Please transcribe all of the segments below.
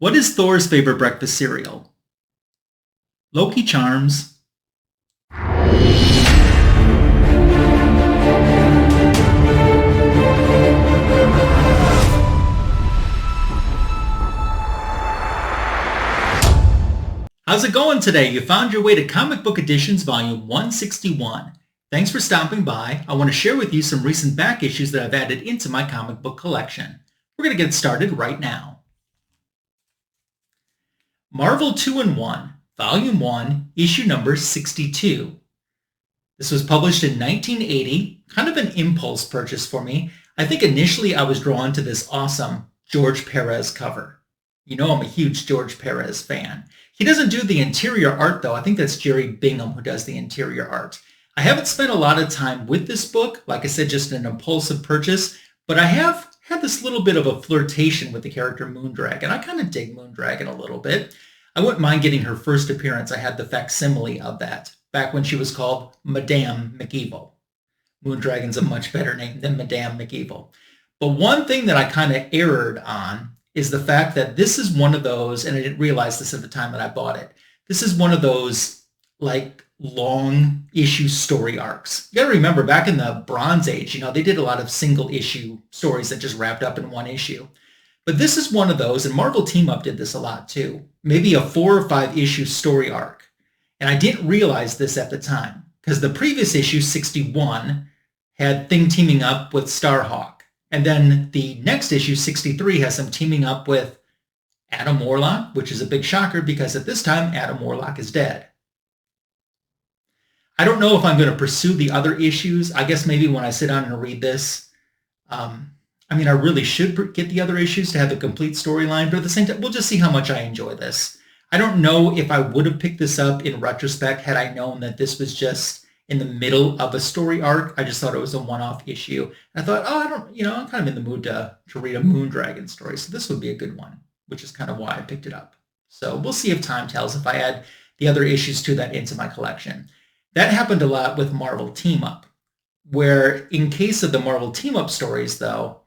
What is Thor's favorite breakfast cereal? Loki Charms. How's it going today? You found your way to Comic Book Editions Volume 161. Thanks for stopping by. I want to share with you some recent back issues that I've added into my comic book collection. We're going to get started right now. Marvel 2-in-1, Volume 1, issue number 62. This was published in 1980, kind of an impulse purchase for me. I think initially I was drawn to this awesome George Perez cover. You know I'm a huge George Perez fan. He doesn't do the interior art though. I think that's Jerry Bingham who does the interior art. I haven't spent a lot of time with this book, like I said, just an impulsive purchase, but I have had this little bit of a flirtation with the character Moondragon. I kind of dig Moondragon a little bit. I wouldn't mind getting her first appearance. I had the facsimile of that back when she was called Madame McEvil. Moondragon's a much better name than Madame McEvil. But one thing that I kind of erred on is the fact that this is one of those, and I didn't realize this at the time that I bought it, this is one of those like long issue story arcs. You got to remember back in the Bronze Age, they did a lot of single issue stories that just wrapped up in one issue. But this is one of those, and Marvel Team Up did this a lot too. Maybe a 4 or 5 issue story arc. And I didn't realize this at the time because the previous issue, 61, had Thing teaming up with Starhawk. And then the next issue, 63, has them teaming up with Adam Warlock, which is a big shocker because at this time, Adam Warlock is dead. I don't know if I'm going to pursue the other issues. I guess maybe when I sit down and read this, I really should get the other issues to have a complete storyline, but at the same time, we'll just see how much I enjoy this. I don't know if I would have picked this up in retrospect had I known that this was just in the middle of a story arc. I just thought it was a one-off issue. And I thought, I'm kind of in the mood to read a Moondragon story, so this would be a good one, which is kind of why I picked it up. So we'll see if time tells if I add the other issues to that into my collection. That happened a lot with Marvel Team Up, where in case of the Marvel Team Up stories, though,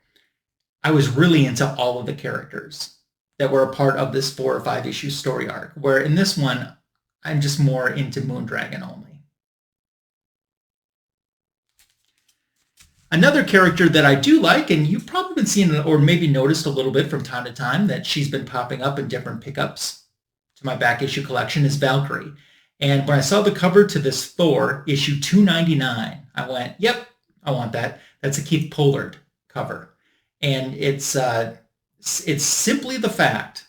I was really into all of the characters that were a part of this 4 or 5 issue story arc, where in this one, I'm just more into Moondragon only. Another character that I do like, and you've probably been seeing or maybe noticed a little bit from time to time that she's been popping up in different pickups to my back issue collection, is Valkyrie. And when I saw the cover to this Thor, issue 299, I went, yep, I want that. That's a Keith Pollard cover. And it's simply the fact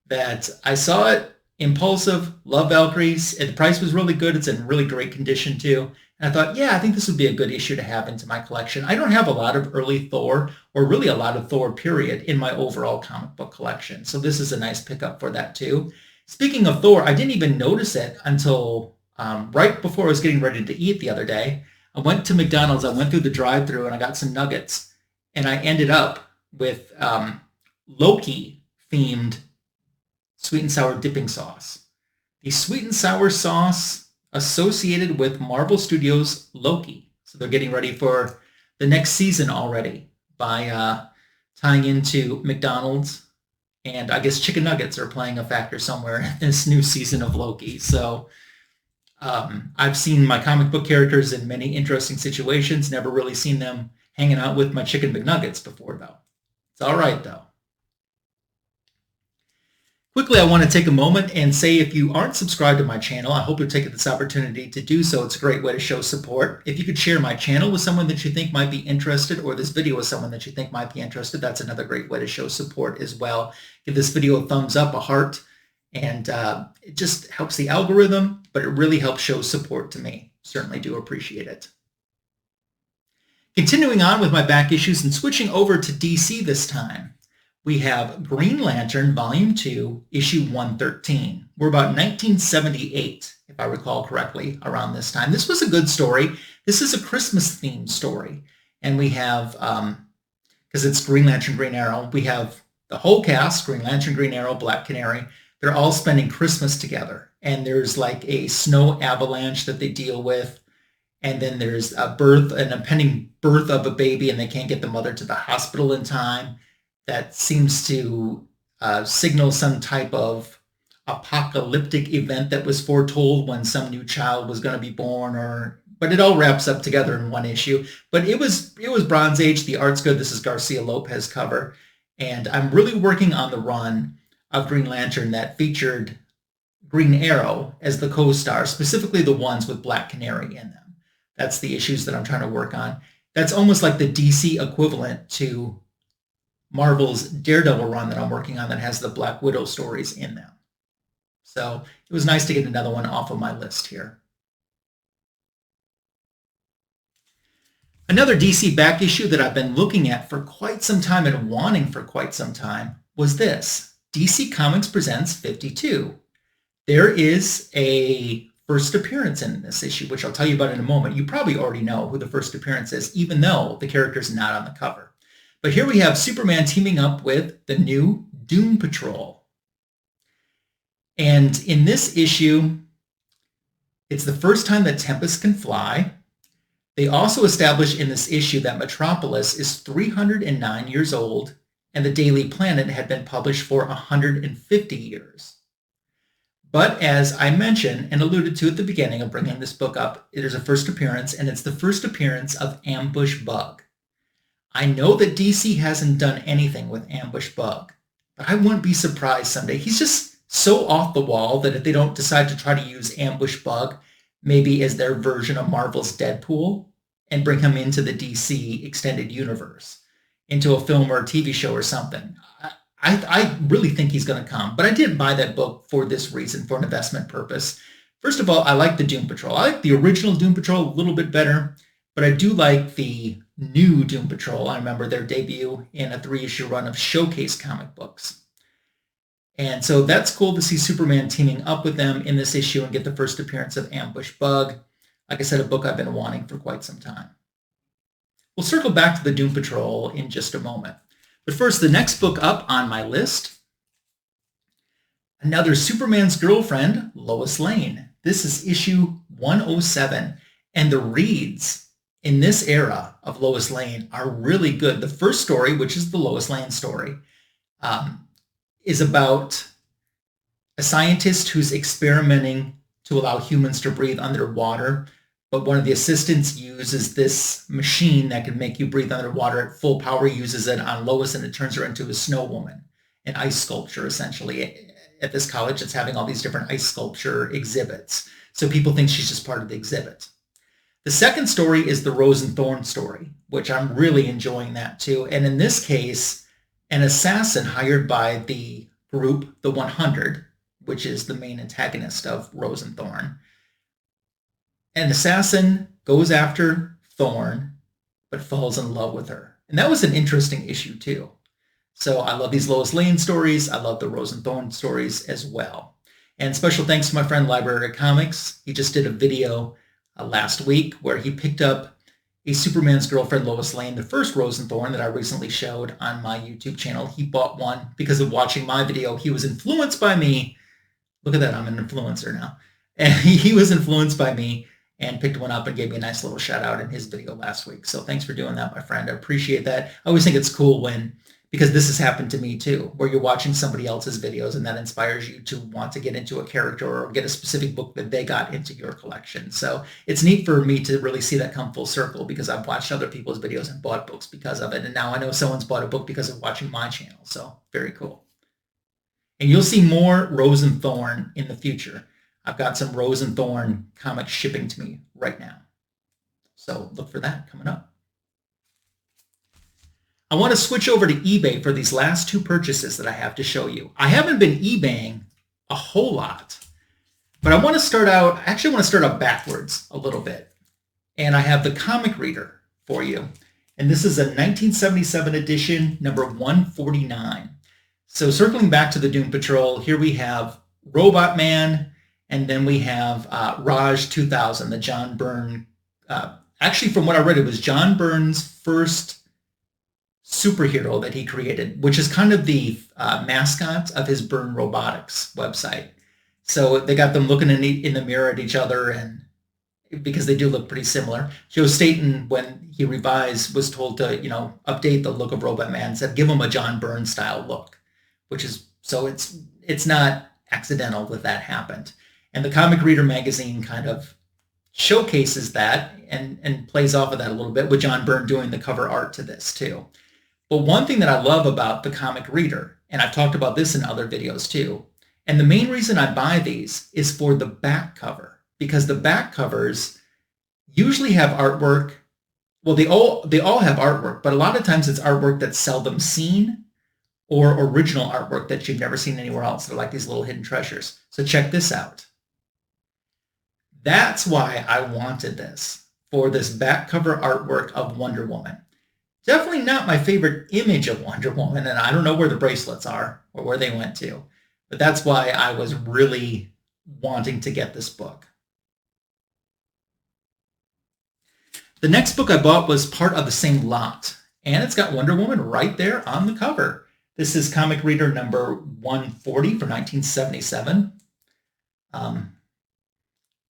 that I saw it, impulsive, love Valkyries. The price was really good. It's in really great condition too. And I thought, yeah, I think this would be a good issue to have into my collection. I don't have a lot of early Thor, or really a lot of Thor period, in my overall comic book collection. So this is a nice pickup for that too. Speaking of Thor, I didn't even notice it until right before I was getting ready to eat the other day. I went to McDonald's, I went through the drive-thru and I got some nuggets. And I ended up with Loki-themed sweet and sour dipping sauce. The sweet and sour sauce associated with Marvel Studios' Loki. So they're getting ready for the next season already by tying into McDonald's. And I guess chicken nuggets are playing a factor somewhere in this new season of Loki. So I've seen my comic book characters in many interesting situations, never really seen them hanging out with my chicken McNuggets before, though. It's all right, though. Quickly, I want to take a moment and say if you aren't subscribed to my channel, I hope you're taking this opportunity to do so. It's a great way to show support. If you could share my channel with someone that you think might be interested, or this video with someone that you think might be interested, that's another great way to show support as well. Give this video a thumbs up, a heart, and it just helps the algorithm, but it really helps show support to me. Certainly do appreciate it. Continuing on with my back issues and switching over to DC this time, we have Green Lantern Volume 2, issue 113. We're about 1978, if I recall correctly, around this time. This was a good story. This is a Christmas-themed story. And we have, because it's Green Lantern, Green Arrow, we have the whole cast, Green Lantern, Green Arrow, Black Canary. They're all spending Christmas together. And there's like a snow avalanche that they deal with. And then there's an impending birth of a baby, and they can't get the mother to the hospital in time. That seems to signal some type of apocalyptic event that was foretold when some new child was going to be born, but it all wraps up together in one issue. But it was Bronze Age. The art's good. This is Garcia-Lopez cover. And I'm really working on the run of Green Lantern that featured Green Arrow as the co-star, specifically the ones with Black Canary in them. That's the issues that I'm trying to work on. That's almost like the DC equivalent to Marvel's Daredevil run that I'm working on that has the Black Widow stories in them. So it was nice to get another one off of my list here. Another DC back issue that I've been looking at for quite some time and wanting for quite some time was this. DC Comics Presents 52. There is a first appearance in this issue, which I'll tell you about in a moment. You probably already know who the first appearance is, even though the character's not on the cover. But here we have Superman teaming up with the new Doom Patrol. And in this issue, it's the first time that Tempest can fly. They also establish in this issue that Metropolis is 309 years old and the Daily Planet had been published for 150 years. But as I mentioned and alluded to at the beginning of bringing this book up, it is a first appearance, and it's the first appearance of Ambush Bug. I know that DC hasn't done anything with Ambush Bug, but I wouldn't be surprised someday. He's just so off the wall that if they don't decide to try to use Ambush Bug maybe as their version of Marvel's Deadpool and bring him into the DC extended universe, into a film or a TV show or something. I really think he's going to come, but I didn't buy that book for this reason, for an investment purpose. First of all, I like the Doom Patrol. I like the original Doom Patrol a little bit better, but I do like the new Doom Patrol. I remember their debut in a 3-issue run of Showcase comic books. And so that's cool to see Superman teaming up with them in this issue and get the first appearance of Ambush Bug. Like I said, a book I've been wanting for quite some time. We'll circle back to the Doom Patrol in just a moment. But first, the next book up on my list, another Superman's Girlfriend, Lois Lane. This is issue 107, and the reads in this era of Lois Lane are really good. The first story, which is the Lois Lane story, is about a scientist who's experimenting to allow humans to breathe underwater, but one of the assistants uses this machine that can make you breathe underwater at full power, uses it on Lois, and it turns her into a snow woman, an ice sculpture, essentially. At this college, it's having all these different ice sculpture exhibits. So people think she's just part of the exhibit. The second story is the Rose and Thorn story, which I'm really enjoying that too. And in this case, an assassin hired by the group, the 100, which is the main antagonist of Rose and Thorn. An assassin goes after Thorn, but falls in love with her. And that was an interesting issue too. So I love these Lois Lane stories. I love the Rose and Thorn stories as well. And special thanks to my friend Library of Comics. He just did a video last week where he picked up a Superman's Girlfriend, Lois Lane, the first Rose and Thorn that I recently showed on my YouTube channel. He bought one because of watching my video. He was influenced by me. Look at that, I'm an influencer now. And he was influenced by me and picked one up and gave me a nice little shout out in his video last week. So thanks for doing that, my friend. I appreciate that. I always think it's cool because this has happened to me too, where you're watching somebody else's videos and that inspires you to want to get into a character or get a specific book that they got into your collection. So it's neat for me to really see that come full circle because I've watched other people's videos and bought books because of it. And now I know someone's bought a book because of watching my channel. So very cool. And you'll see more Rose and Thorn in the future. I've got some Rose and Thorn comics shipping to me right now. So look for that coming up. I want to switch over to eBay for these last two purchases that I have to show you. I haven't been eBaying a whole lot, but I want to start out backwards a little bit. And I have the comic reader for you. And this is a 1977 edition, number 149. So circling back to the Doom Patrol, here we have Robotman, and then we have Raj 2000, the John Byrne. Actually, from what I read, it was John Byrne's first superhero that he created, which is kind of the mascot of his Byrne Robotics website. So they got them looking in the mirror at each other, and because they do look pretty similar. Joe Staton, when he revised, was told to update the look of Robotman, said give him a John Byrne style look, which is So it's not accidental that happened. And the Comic Reader magazine kind of showcases that and plays off of that a little bit, with John Byrne doing the cover art to this too. But one thing that I love about the Comic Reader, and I've talked about this in other videos too, and the main reason I buy these is for the back cover, because the back covers usually have artwork. Well, they all have artwork, but a lot of times it's artwork that's seldom seen, or original artwork that you've never seen anywhere else. They're like these little hidden treasures. So check this out. That's why I wanted this, for this back cover artwork of Wonder Woman. Definitely not my favorite image of Wonder Woman, and I don't know where the bracelets are or where they went to, but that's why I was really wanting to get this book. The next book I bought was part of the same lot, and it's got Wonder Woman right there on the cover. This is Comic Reader number 140 for 1977.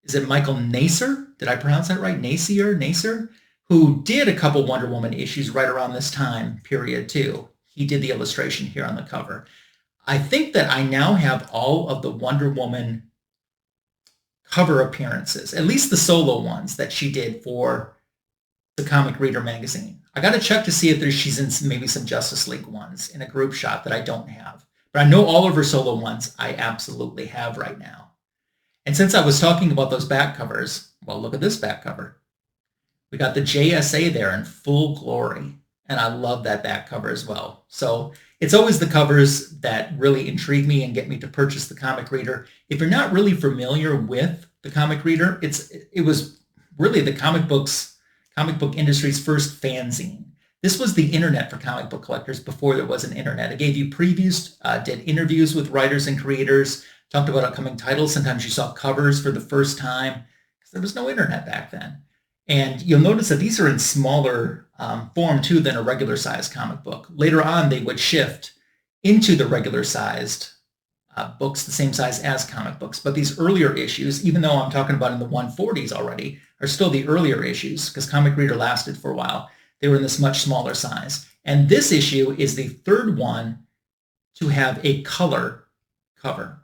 Is it Michael Nasser? Did I pronounce that right? Nasser? Who did a couple Wonder Woman issues right around this time period too. He did the illustration here on the cover. I think that I now have all of the Wonder Woman cover appearances, at least the solo ones that she did for the Comic Reader magazine. I got to check to see if she's in maybe some Justice League ones in a group shot that I don't have. But I know all of her solo ones I absolutely have right now. And since I was talking about those back covers, well, look at this back cover. We got the JSA there in full glory, and I love that back cover as well. So it's always the covers that really intrigue me and get me to purchase the Comic Reader. If you're not really familiar with the Comic Reader, it was really the comic book industry's first fanzine. This was the internet for comic book collectors before there was an internet. It gave you previews, did interviews with writers and creators, talked about upcoming titles. Sometimes you saw covers for the first time because there was no internet back then. And you'll notice that these are in smaller form too than a regular sized comic book. Later on, they would shift into the regular sized books, the same size as comic books. But these earlier issues, even though I'm talking about in the 140s already, are still the earlier issues because Comic Reader lasted for a while. They were in this much smaller size. And this issue is the third one to have a color cover.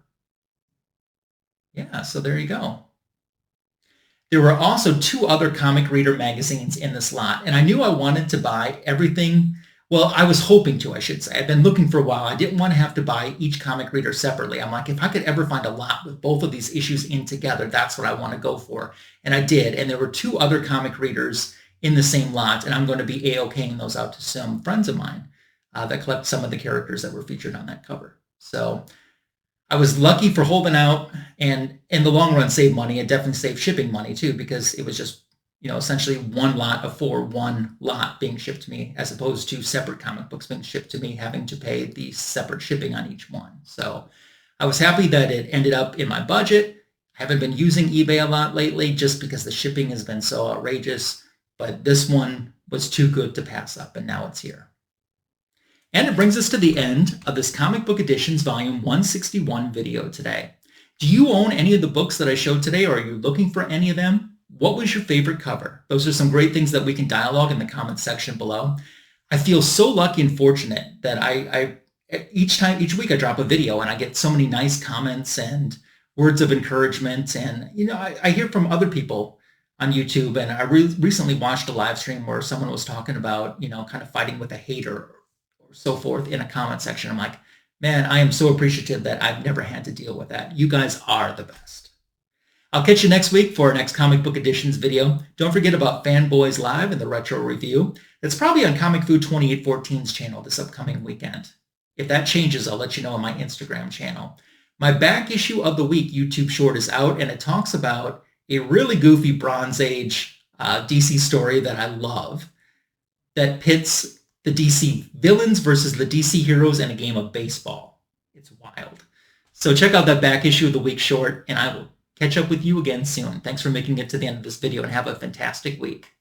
Yeah, so there you go. There were also two other Comic Reader magazines in this lot, and I knew I wanted to buy everything. Well, I was hoping to, I should say. I've been looking for a while. I didn't want to have to buy each Comic Reader separately. I'm like, if I could ever find a lot with both of these issues in together, that's what I want to go for. And I did, and there were two other Comic Readers in the same lot, and I'm going to be A-okaying those out to some friends of mine that collect some of the characters that were featured on that cover. So I was lucky for holding out, and in the long run saved money. It definitely saved shipping money too, because it was just, essentially one lot of one lot being shipped to me, as opposed to separate comic books being shipped to me, having to pay the separate shipping on each one. So I was happy that it ended up in my budget. I haven't been using eBay a lot lately just because the shipping has been so outrageous, but this one was too good to pass up, and now it's here. And it brings us to the end of this Comic Book Editions Volume 161 video today. Do you own any of the books that I showed today, or are you looking for any of them? What was your favorite cover? Those are some great things that we can dialogue in the comments section below. I feel so lucky and fortunate that each week I drop a video and I get so many nice comments and words of encouragement. And, I hear from other people on YouTube, and I recently watched a live stream where someone was talking about, kind of fighting with a hater or so forth in a comment section. I'm like, man, I am so appreciative that I've never had to deal with that. You guys are the best. I'll catch you next week for our next Comic Book Editions video. Don't forget about Fanboys Live and the Retro Review. That's probably on Comic Food 2814's channel this upcoming weekend. If that changes, I'll let you know on my Instagram channel. My back issue of the week YouTube short is out, and it talks about a really goofy Bronze Age DC story that I love that pits the DC villains versus the DC heroes in a game of baseball. It's wild. So check out that back issue of the week short, and I will catch up with you again soon. Thanks for making it to the end of this video, and have a fantastic week.